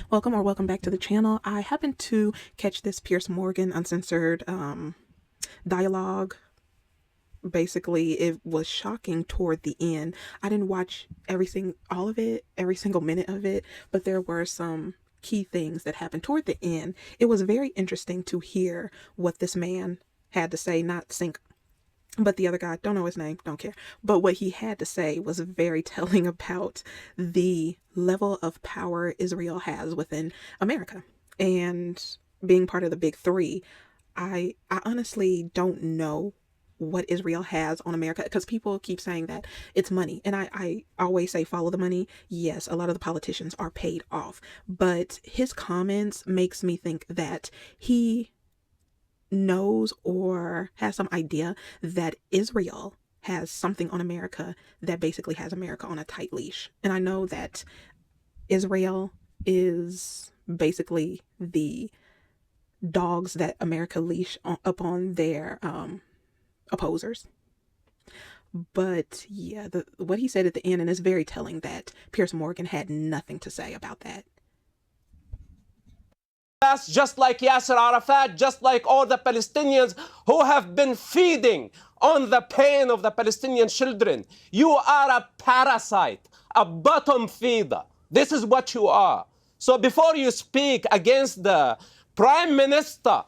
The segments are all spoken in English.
Welcome or welcome back to the channel. I happened to catch this Piers Morgan uncensored dialogue. Basically, it was shocking toward the end. I didn't watch all of it, every single minute of it, but there were some key things that happened toward the end. It was very interesting to hear what this man had to say, not Sink, but the other guy, don't know his name, don't care. But what he had to say was very telling about the level of power Israel has within America. And being part of the big three, I honestly don't know what Israel has on America, because people keep saying that it's money. And I always say follow the money. Yes, a lot of the politicians are paid off, but his comments makes me think that he knows or has some idea that Israel has something on America that basically has America on a tight leash. And I know that Israel is basically the dogs that America leash up on their opposers. But yeah, what he said at the end, and it's very telling that Piers Morgan had nothing to say about that. Just like Yasser Arafat, just like all the Palestinians who have been feeding on the pain of the Palestinian children. You are a parasite, a bottom feeder. This is what you are. So before you speak against the prime minister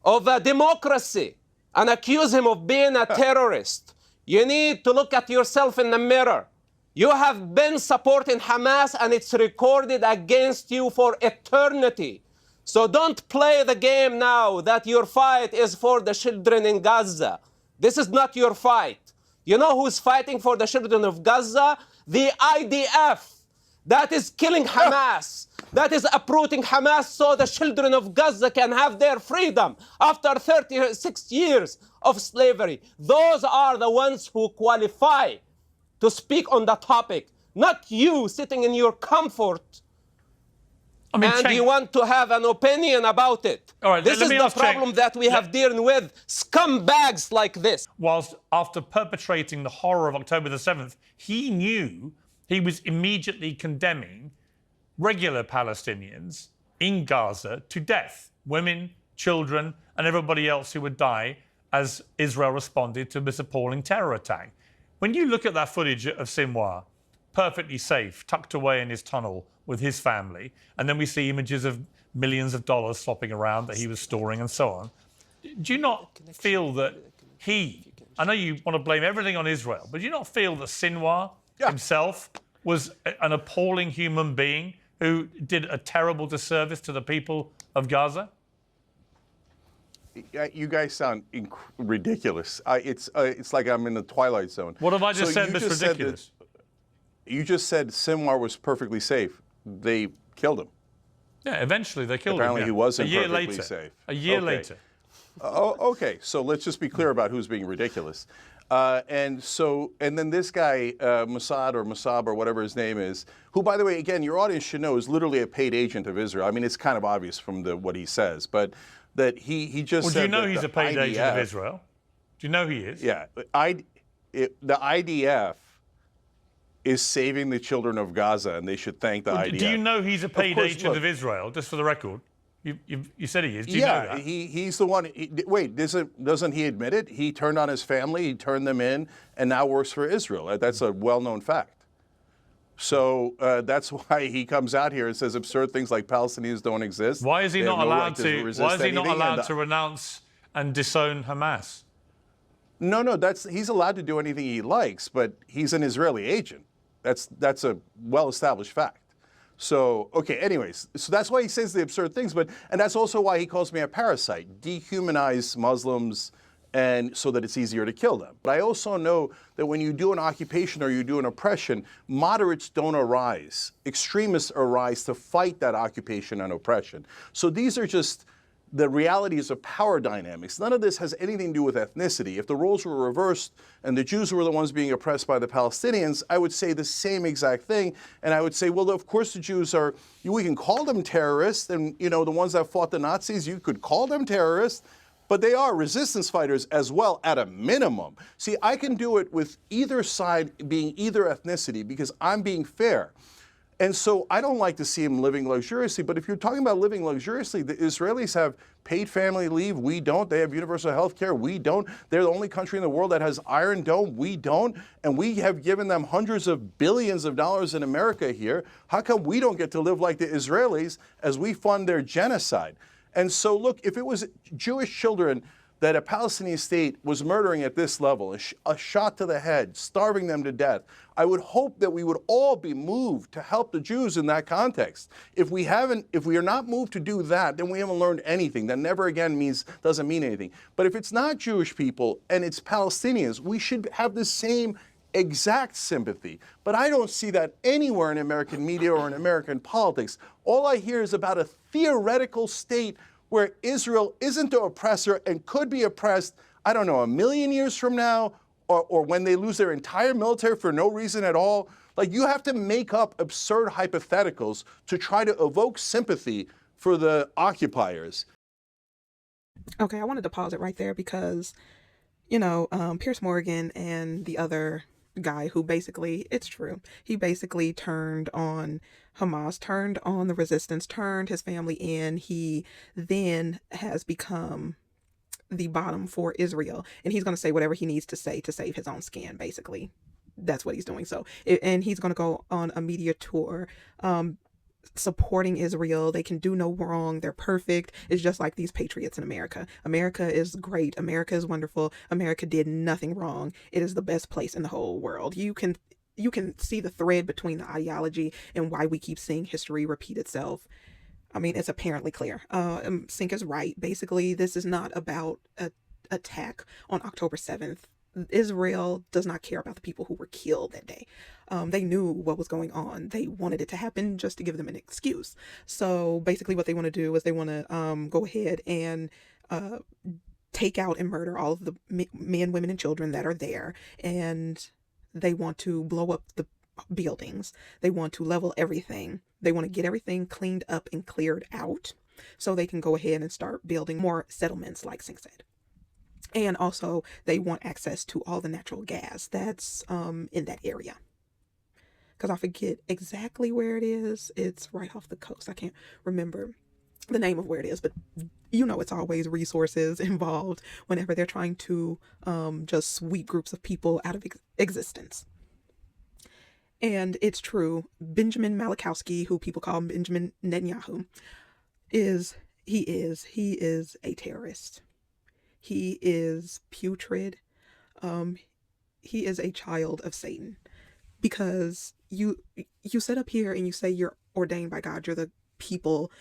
of a democracy and accuse him of being a terrorist, you need to look at yourself in the mirror. You have been supporting Hamas, and it's recorded against you for eternity. So don't play the game now that your fight is for the children in Gaza. This is not your fight. You know who's fighting for the children of Gaza? The IDF. That is killing Hamas. That is uprooting Hamas so the children of Gaza can have their freedom after 36 years of slavery. Those are the ones who qualify to speak on the topic, not you sitting in your comfort. And you want to have an opinion about it. All right, this is the problem that we have dealing with scumbags like this. Whilst after perpetrating the horror of October the 7th, he knew he was immediately condemning regular Palestinians in Gaza to death, women, children, and everybody else who would die as Israel responded to this appalling terror attack. When you look at that footage of Sinwar, perfectly safe, tucked away in his tunnel with his family, and then we see images of millions of dollars flopping around that he was storing and so on. Do you not feel that I know you want to blame everything on Israel, but do you not feel that Sinwar himself was an appalling human being who did a terrible disservice to the people of Gaza? You guys sound ridiculous. It's like I'm in the Twilight Zone. What have I just said that's ridiculous? You just said Sinwar was perfectly safe. They killed him. Yeah, eventually they killed him. Apparently he wasn't a year perfectly later. safe. A year later. Okay, so let's just be clear about who's being ridiculous. And then this guy, Mossad or whatever his name is, who, by the way, again, your audience should know is literally a paid agent of Israel. I mean, it's kind of obvious from what he says, but that he just said. Well, do you know he's a paid IDF, agent of Israel? Do you know he is? Yeah. The IDF is saving the children of Gaza, and they should thank the IDF. Do you know he's a paid agent of Israel, just for the record? You said he is. Do you know that? He's the one. Wait, doesn't he admit it? He turned on his family, he turned them in, and now works for Israel. That's a well-known fact. So that's why he comes out here and says absurd things like Palestinians don't exist. Why is he not allowed to? Why is he not allowed to renounce and disown Hamas? No, he's allowed to do anything he likes, but he's an Israeli agent. That's a well-established fact. So, okay, anyways, so that's why he says the absurd things, and that's also why he calls me a parasite, dehumanize Muslims, and so that it's easier to kill them. But I also know that when you do an occupation or you do an oppression, moderates don't arise. Extremists arise to fight that occupation and oppression. So these are just the realities of power dynamics. None of this has anything to do with ethnicity. If the roles were reversed and the Jews were the ones being oppressed by the Palestinians, I would say the same exact thing. And I would say, well, of course the Jews are, we can call them terrorists, and the ones that fought the Nazis, you could call them terrorists, but they are resistance fighters as well at a minimum. See, I can do it with either side being either ethnicity because I'm being fair. And so I don't like to see him living luxuriously, but if you're talking about living luxuriously, the Israelis have paid family leave. We don't. They have universal health care. We don't. They're the only country in the world that has Iron Dome. We don't. And we have given them hundreds of billions of dollars in America here. How come we don't get to live like the Israelis as we fund their genocide? And so, look, if it was Jewish children that a Palestinian state was murdering at this level, a shot to the head, starving them to death, I would hope that we would all be moved to help the Jews in that context. If we are not moved to do that, then we haven't learned anything. That never again doesn't mean anything. But if it's not Jewish people and it's Palestinians, we should have the same exact sympathy. But I don't see that anywhere in American media or in American politics. All I hear is about a theoretical state where Israel isn't the oppressor and could be oppressed, I don't know, 1,000,000 years from now, or when they lose their entire military for no reason at all. Like, you have to make up absurd hypotheticals to try to evoke sympathy for the occupiers. Okay, I wanted to pause it right there because, Pierce Morgan and the other guy who basically, it's true, he basically turned on Hamas, turned on the resistance, turned his family in. He then has become the bottom for Israel, and he's going to say whatever he needs to say to save his own skin, basically. That's what he's doing. So, and he's going to go on a media tour, supporting Israel. They can do no wrong. They're perfect. It's just like these patriots in America. America is great. America is wonderful. America did nothing wrong. It is the best place in the whole world. You can see the thread between the ideology and why we keep seeing history repeat itself. I mean, it's apparently clear. Sink is right. Basically, this is not about an attack on October 7th. Israel does not care about the people who were killed that day. They knew what was going on. They wanted it to happen just to give them an excuse. So basically what they want to do is they want to go ahead and take out and murder all of the men, women, and children that are there. And they want to blow up the buildings. They want to level everything. They want to get everything cleaned up and cleared out so they can go ahead and start building more settlements, like Sink said. And also, they want access to all the natural gas that's in that area. Because I forget exactly where it is. It's right off the coast. I can't remember the name of where it is, but it's always resources involved whenever they're trying to just sweep groups of people out of existence. And it's true. Benjamin Malachowski, who people call Benjamin Netanyahu, is a terrorist. He is putrid. He is a child of Satan, because you sit up here and you say you're ordained by God. You're the people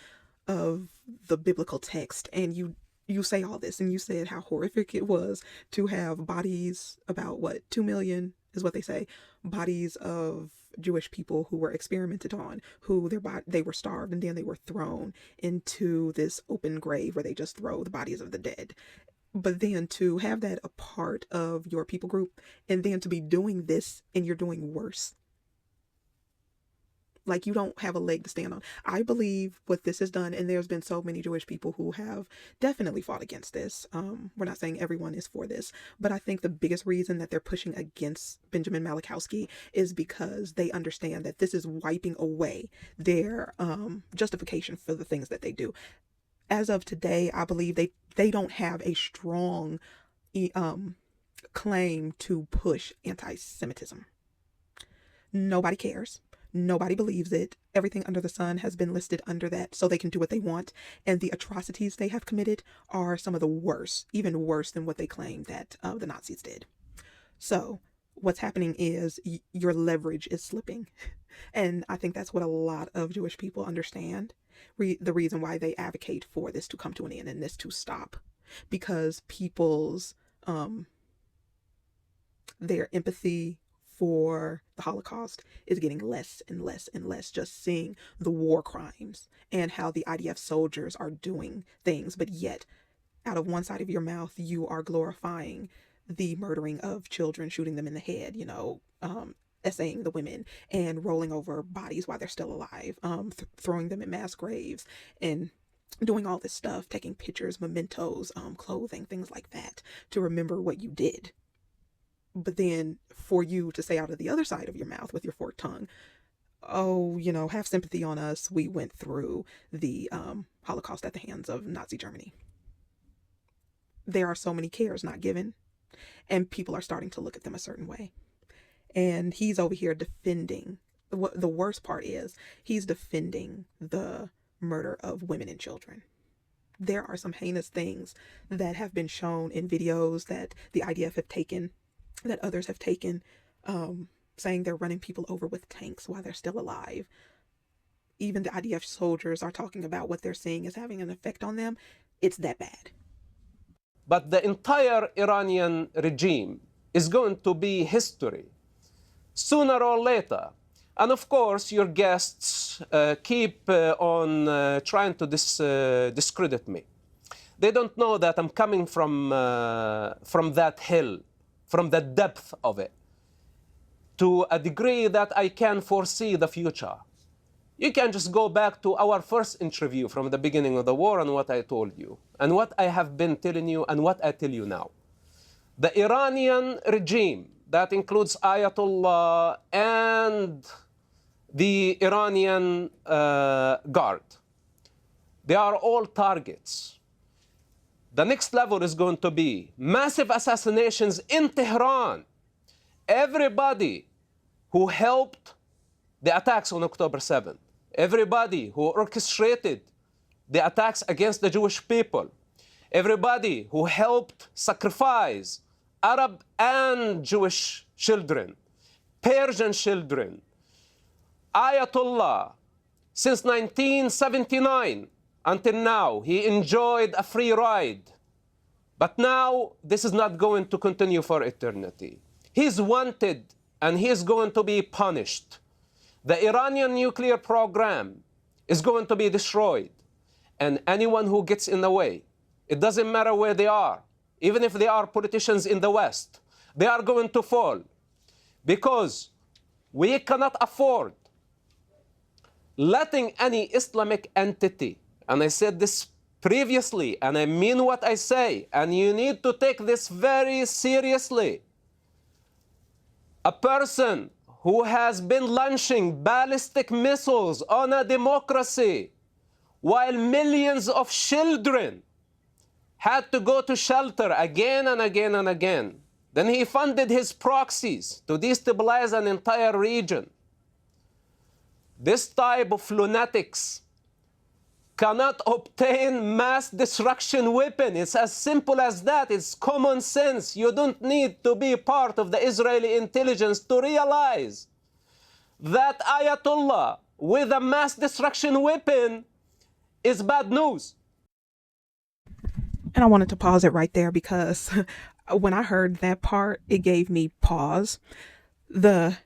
of the biblical text, and you say all this, and you said how horrific it was to have bodies, about 2 million is what they say, bodies of Jewish people who were experimented on, who they were starved, and then they were thrown into this open grave where they just throw the bodies of the dead. But then to have that a part of your people group, and then to be doing this and you're doing worse. Like, you don't have a leg to stand on. I believe what this has done, and there's been so many Jewish people who have definitely fought against this. We're not saying everyone is for this, but I think the biggest reason that they're pushing against Benjamin Malachowski is because they understand that this is wiping away their justification for the things that they do. As of today, I believe they don't have a strong claim to push anti-Semitism. Nobody cares. Nobody believes it. Everything under the sun has been listed under that, so they can do what they want. And the atrocities they have committed are some of the worst, even worse than what they claim that the Nazis did. So what's happening is your leverage is slipping. And I think that's what a lot of Jewish people understand. The reason why they advocate for this to come to an end and this to stop, because people's their empathy for the Holocaust is getting less and less and less, just seeing the war crimes and how the IDF soldiers are doing things, but yet out of one side of your mouth you are glorifying the murdering of children, shooting them in the head, essaying the women and rolling over bodies while they're still alive, throwing them in mass graves and doing all this stuff, taking pictures, mementos, clothing, things like that to remember what you did. But then for you to say out of the other side of your mouth with your forked tongue, oh, have sympathy on us. We went through the Holocaust at the hands of Nazi Germany. There are so many cares not given, and people are starting to look at them a certain way. And he's over here defending. The worst part is he's defending the murder of women and children. There are some heinous things that have been shown in videos that the IDF have taken, that others have taken, saying they're running people over with tanks while they're still alive. Even the IDF soldiers are talking about what they're seeing is having an effect on them. It's that bad. But the entire Iranian regime is going to be history, sooner or later. And of course, your guests keep on trying to discredit me. They don't know that I'm coming from that hill, from the depth of it, to a degree that I can foresee the future. You can just go back to our first interview from the beginning of the war and what I told you, and what I have been telling you, and what I tell you now. The Iranian regime, that includes Ayatollah and the Iranian Guard, they are all targets. The next level is going to be massive assassinations in Tehran. Everybody who helped the attacks on October 7th, everybody who orchestrated the attacks against the Jewish people, everybody who helped sacrifice Arab and Jewish children, Persian children, Ayatollah, since 1979 until now, he enjoyed a free ride. But now, this is not going to continue for eternity. He's wanted, and he is going to be punished. The Iranian nuclear program is going to be destroyed. And anyone who gets in the way, it doesn't matter where they are, even if they are politicians in the West, they are going to fall. Because we cannot afford letting any Islamic entity, and I said this previously, and I mean what I say, and you need to take this very seriously. A person who has been launching ballistic missiles on a democracy while millions of children had to go to shelter again and again and again. Then he funded his proxies to destabilize an entire region. This type of lunatics cannot obtain mass destruction weapon. It's as simple as that. It's common sense. You don't need to be part of the Israeli intelligence to realize that Ayatollah with a mass destruction weapon is bad news. And I wanted to pause it right there because when I heard that part, it gave me pause. The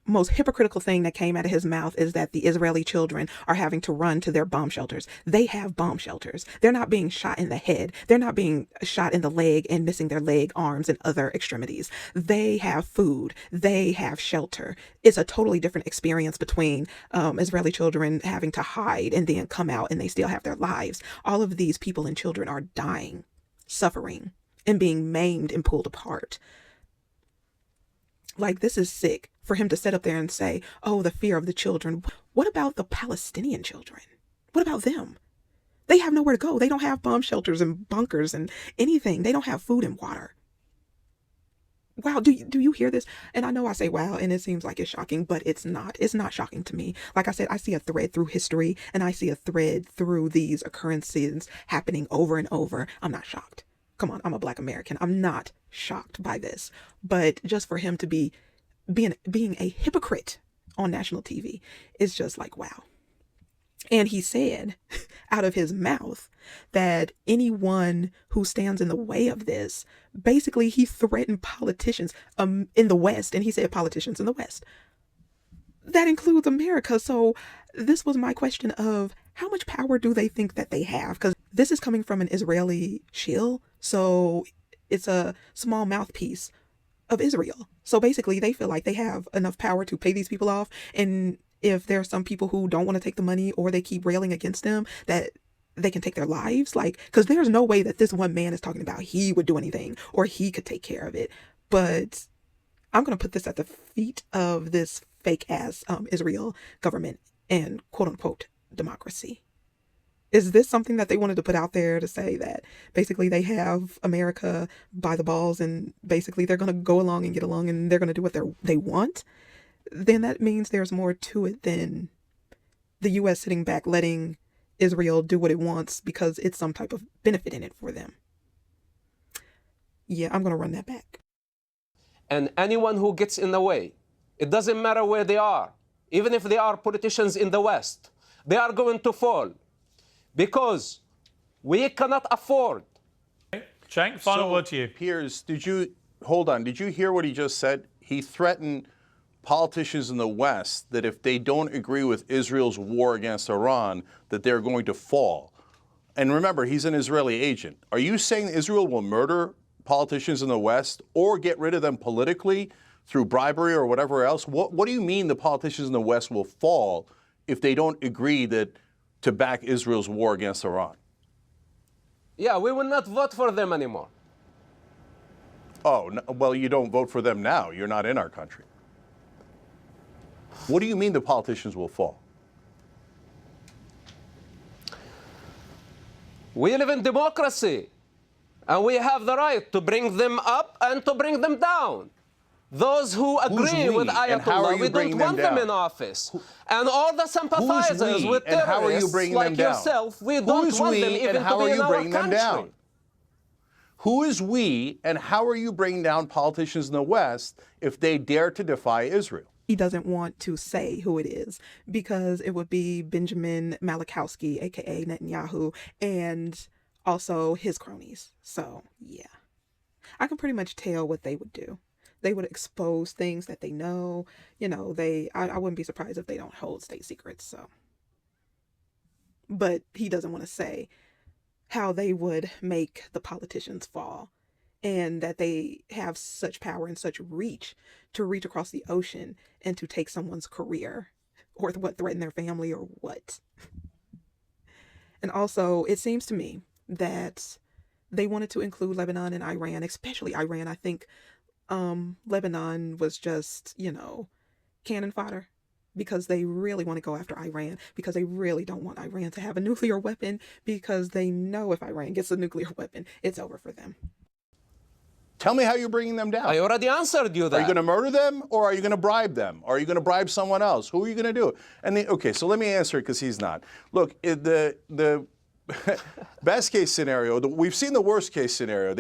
most hypocritical thing that came out of his mouth is that the Israeli children are having to run to their bomb shelters. They have bomb shelters. They're not being shot in the head. They're not being shot in the leg and missing their leg, arms, and other extremities. They have food. They have shelter. It's a totally different experience between Israeli children having to hide and then come out and they still have their lives. All of these people and children are dying, suffering, and being maimed and pulled apart. Like, this is sick for him to sit up there and say, oh, the fear of the children. What about the Palestinian children? What about them? They have nowhere to go. They don't have bomb shelters and bunkers and anything. They don't have food and water. Wow, do you hear this? And I know I say wow, and it seems like it's shocking, but it's not. It's not shocking to me. Like I said, I see a thread through history, and I see a thread through these occurrences happening over and over. I'm not shocked. Come on, I'm a Black American. I'm not shocked by this. But just for him to be being a hypocrite on national TV is just like, wow. And he said out of his mouth that anyone who stands in the way of this, basically he threatened politicians in the West. And he said politicians in the West. That includes America. So this was my question of how much power do they think that they have? Because this is coming from an Israeli shill. So it's a small mouthpiece of Israel. So basically they feel like they have enough power to pay these people off. And if there are some people who don't want to take the money or they keep railing against them, that they can take their lives. Like, because there's no way that this one man is talking about he would do anything or he could take care of it. But I'm going to put this at the feet of this fake ass Israel government and quote unquote democracy. Is this something that they wanted to put out there to say that basically they have America by the balls and basically they're going to go along and get along and they're going to do what they want? Then that means there's more to it than the U.S. sitting back letting Israel do what it wants because it's some type of benefit in it for them. Yeah, I'm going to run that back. And anyone who gets in the way, it doesn't matter where they are, even if they are politicians in the West, they are going to fall because we cannot afford. Cenk, final word to you. Piers, did you hear what he just said? He threatened politicians in the West that if they don't agree with Israel's war against Iran, that they're going to fall. And remember, he's an Israeli agent. Are you saying Israel will murder politicians in the West or get rid of them politically through bribery or whatever else? What do you mean the politicians in the West will fall if they don't agree to back Israel's war against Iran? Yeah, we will not vote for them anymore. Oh, no, well, you don't vote for them now. You're not in our country. What do you mean the politicians will fall? We live in democracy, and we have the right to bring them up and to bring them down. Those who agree with Ayatollah, we don't want them in office. And all the sympathizers with terrorists like yourself, we don't want them even to be in our country. Who is we, and how are you bringing down politicians in the West if they dare to defy Israel? He doesn't want to say who it is because it would be Benjamin Malachowski, aka Netanyahu, and also his cronies. So, yeah. I can pretty much tell what they would do. They would expose things that they know. You know, I wouldn't be surprised if they don't hold state secrets, so. But he doesn't want to say how they would make the politicians fall and that they have such power and such reach to reach across the ocean and to take someone's career or what, threaten their family or what. And also, it seems to me that they wanted to include Lebanon and Iran, especially Iran. I think Lebanon was just, cannon fodder because they really want to go after Iran because they really don't want Iran to have a nuclear weapon because they know if Iran gets a nuclear weapon, it's over for them. Tell me how you're bringing them down. I already answered you that. Are you going to murder them or are you going to bribe them? Are you going to bribe someone else? Who are you going to do? And okay, so let me answer it because he's not. Look, the best case scenario, we've seen the worst case scenario.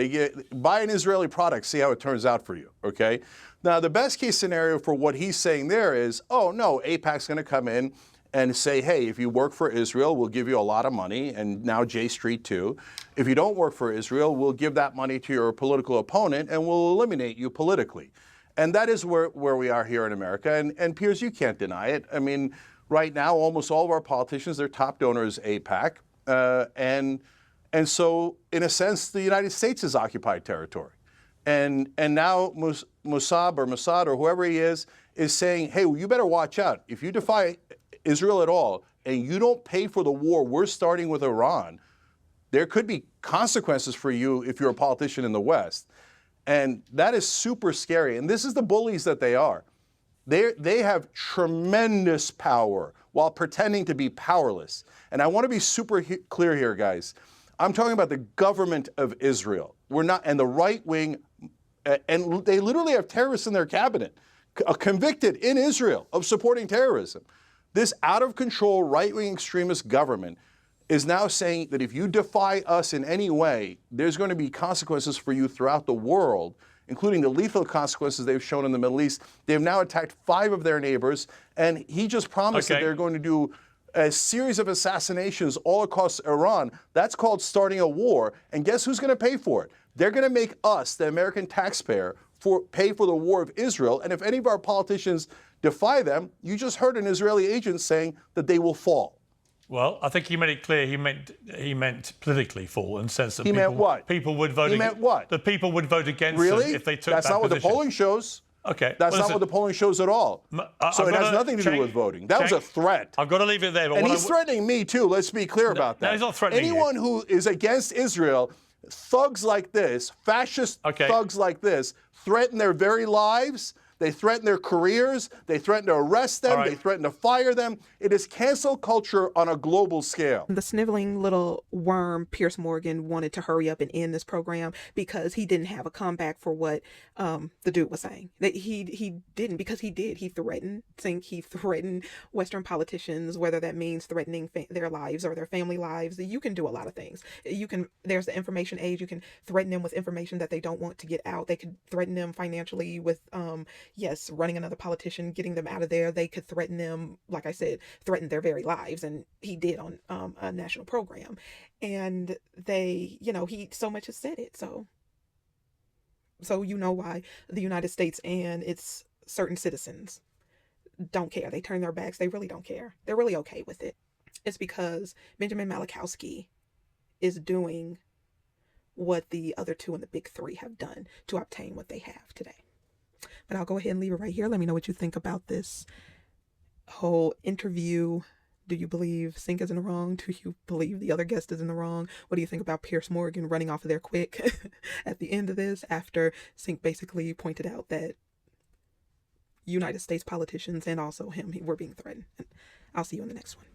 Buy an Israeli product, see how it turns out for you, okay? Now, the best case scenario for what he's saying there is, oh, no, AIPAC's going to come in and say, hey, if you work for Israel, we'll give you a lot of money, and now J Street too. If you don't work for Israel, we'll give that money to your political opponent and we'll eliminate you politically. And that is where we are here in America. And Piers, you can't deny it. I mean, right now, almost all of our politicians, their top donor is AIPAC. And so, in a sense, the United States is occupied territory. And now Mossad or whoever he is saying, hey, well, you better watch out. If you defy Israel at all and you don't pay for the war we're starting with Iran, there could be consequences for you if you're a politician in the West. And that is super scary. And this is the bullies that they are. They have tremendous power while pretending to be powerless. And I want to be super clear here, guys. I'm talking about the government of Israel. We're not, and the right wing, and they literally have terrorists in their cabinet, convicted in Israel of supporting terrorism. This out of control right wing extremist government is now saying that if you defy us in any way, there's going to be consequences for you throughout the world, including the lethal consequences they've shown in the Middle East. They've now attacked 5 of their neighbors, and he just promised that they're going to do a series of assassinations all across Iran. That's called starting a war, and guess who's going to pay for it? They're going to make us, the American taxpayer, pay for the war of Israel, and if any of our politicians defy them, you just heard an Israeli agent saying that they will fall. Well, I think he made it clear he meant politically fall, in the sense that he meant what? People would vote. He meant what? That people would vote against really? them if they took that That's not position. what the polling shows. Okay. That's not what the polling shows at all. So it has nothing to do with voting. That was a threat. I've got to leave it there. But and he's threatening me too. Let's be clear about that. No, he's not threatening Anyone who is against Israel, thugs like this, fascist thugs like this, threaten their very lives. They threaten their careers. They threaten to arrest them. All right. They threaten to fire them. It is cancel culture on a global scale. The sniveling little worm, Pierce Morgan, wanted to hurry up and end this program because he didn't have a comeback for what the dude was saying. That he didn't, because he did. He threatened Western politicians, whether that means threatening their lives or their family lives. You can do a lot of things. There's the information age. You can threaten them with information that they don't want to get out. They could threaten them financially with, yes, running another politician, getting them out of there. They could threaten them, like I said, threaten their very lives. And he did on a national program. And they, he so much has said it. So you know why the United States and its certain citizens don't care. They turn their backs. They really don't care. They're really okay with it. It's because Benjamin Malachowski is doing what the other two in the big three have done to obtain what they have today. But I'll go ahead and leave it right here. Let me know what you think about this whole interview. Do you believe Sink is in the wrong? Do you believe the other guest is in the wrong? What do you think about Pierce Morgan running off of there quick at the end of this, after Sink basically pointed out that United States politicians and also him were being threatened? I'll see you in the next one.